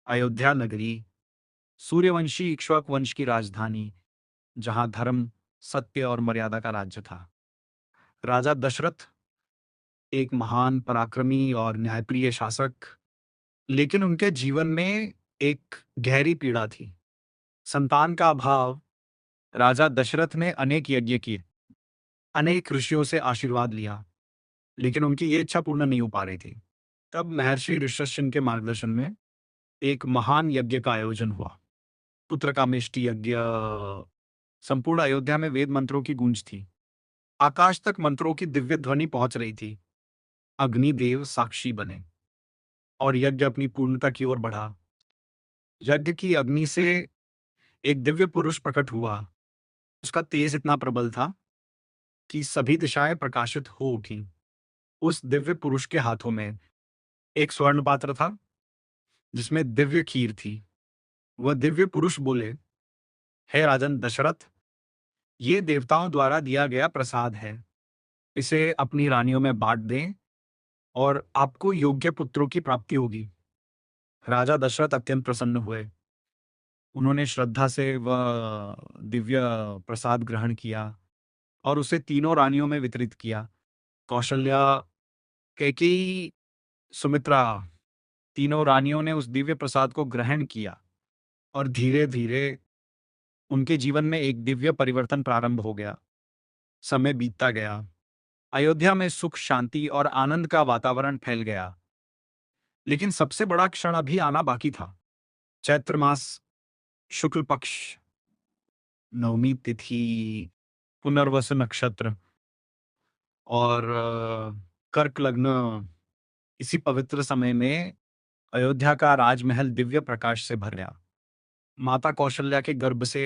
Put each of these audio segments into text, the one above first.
अयोध्या नगरी सूर्यवंशी इक्ष्वाक वंश की राजधानी, जहां धर्म, सत्य और मर्यादा का राज्य था। राजा दशरथ एक महान, पराक्रमी और न्यायप्रिय शासक, लेकिन उनके जीवन में एक गहरी पीड़ा थी। संतान का अभाव। राजा दशरथ ने अनेक यज्ञ किए, अनेक ऋषियों से आशीर्वाद लिया, लेकिन उनकी ये इच्छा पूर्ण नहीं हो पा रही थी। तब महर्षि ऋषिशृंग के मार्गदर्शन में एक महान यज्ञ का आयोजन हुआ। पुत्र कामेष्टि यज्ञ। संपूर्ण अयोध्या में वेद मंत्रों की गूंज थी। आकाश तक मंत्रों की दिव्य ध्वनि पहुंच रही थी। अग्निदेव साक्षी बने और यज्ञ अपनी पूर्णता की ओर बढ़ा। यज्ञ की अग्नि से एक दिव्य पुरुष प्रकट हुआ। उसका तेज इतना प्रबल था कि सभी दिशाएं प्रकाशित हो उठी। उस दिव्य पुरुष के हाथों में एक स्वर्ण पात्र था, जिसमें दिव्य खीर थी। वह दिव्य पुरुष बोले, हे राजन दशरथ, ये देवताओं द्वारा दिया गया प्रसाद है। इसे अपनी रानियों में बांट दें और आपको योग्य पुत्रों की प्राप्ति होगी। राजा दशरथ अत्यंत प्रसन्न हुए। उन्होंने श्रद्धा से वह दिव्य प्रसाद ग्रहण किया और उसे तीनों रानियों में वितरित किया। कौशल्या, कैकेयी, सुमित्रा, तीनों रानियों ने उस दिव्य प्रसाद को ग्रहण किया और धीरे धीरे उनके जीवन में एक दिव्य परिवर्तन प्रारंभ हो गया। समय बीतता गया। अयोध्या में सुख, शांति और आनंद का वातावरण फैल गया। लेकिन सबसे बड़ा क्षण अभी आना बाकी था। चैत्र मास, शुक्ल पक्ष, नवमी तिथि, पुनर्वसु नक्षत्र और कर्क लग्न। इसी पवित्र समय में अयोध्या का राजमहल दिव्य प्रकाश से भर गया। माता कौशल्या के गर्भ से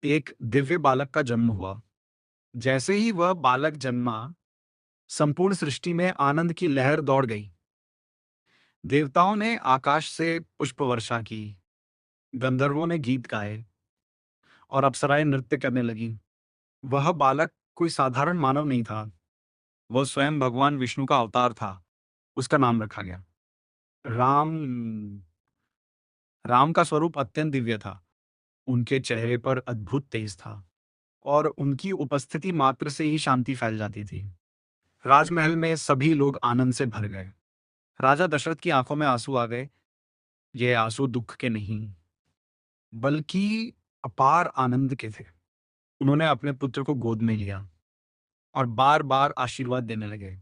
एक दिव्य बालक का जन्म हुआ। जैसे ही वह बालक जन्मा, संपूर्ण सृष्टि में आनंद की लहर दौड़ गई। देवताओं ने आकाश से पुष्प वर्षा की, गंधर्वों ने गीत गाए और अप्सराएं नृत्य करने लगीं। वह बालक कोई साधारण मानव नहीं था। वह स्वयं भगवान विष्णु का अवतार था। उसका नाम रखा गया राम। राम का स्वरूप अत्यंत दिव्य था। उनके चेहरे पर अद्भुत तेज था और उनकी उपस्थिति मात्र से ही शांति फैल जाती थी। राजमहल में सभी लोग आनंद से भर गए। राजा दशरथ की आंखों में आंसू आ गए। ये आंसू दुख के नहीं, बल्कि अपार आनंद के थे। उन्होंने अपने पुत्र को गोद में लिया और बार बार आशीर्वाद देने लगे।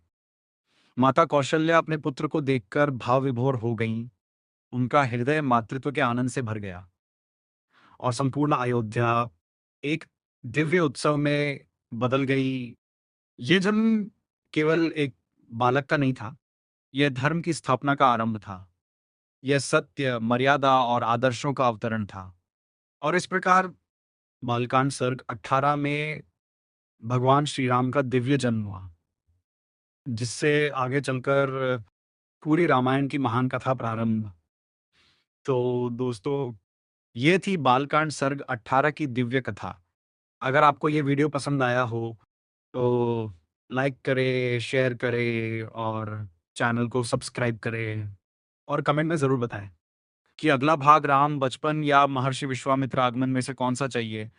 माता कौशल्या अपने पुत्र को देखकर भाव विभोर हो गईं। उनका हृदय मातृत्व के आनंद से भर गया और संपूर्ण अयोध्या एक दिव्य उत्सव में बदल गई। ये जन्म केवल एक बालक का नहीं था, यह धर्म की स्थापना का आरंभ था। यह सत्य, मर्यादा और आदर्शों का अवतरण था। और इस प्रकार बालकांड सर्ग 18 में भगवान श्री राम का दिव्य जन्म हुआ, जिससे आगे चलकर पूरी रामायण की महान कथा प्रारंभ। तो दोस्तों, ये थी बालकांड सर्ग 18 की दिव्य कथा। अगर आपको ये वीडियो पसंद आया हो तो लाइक करें, शेयर करें और चैनल को सब्सक्राइब करें और कमेंट में ज़रूर बताएं कि अगला भाग राम, बचपन या महर्षि विश्वामित्र आगमन में से कौन सा चाहिए।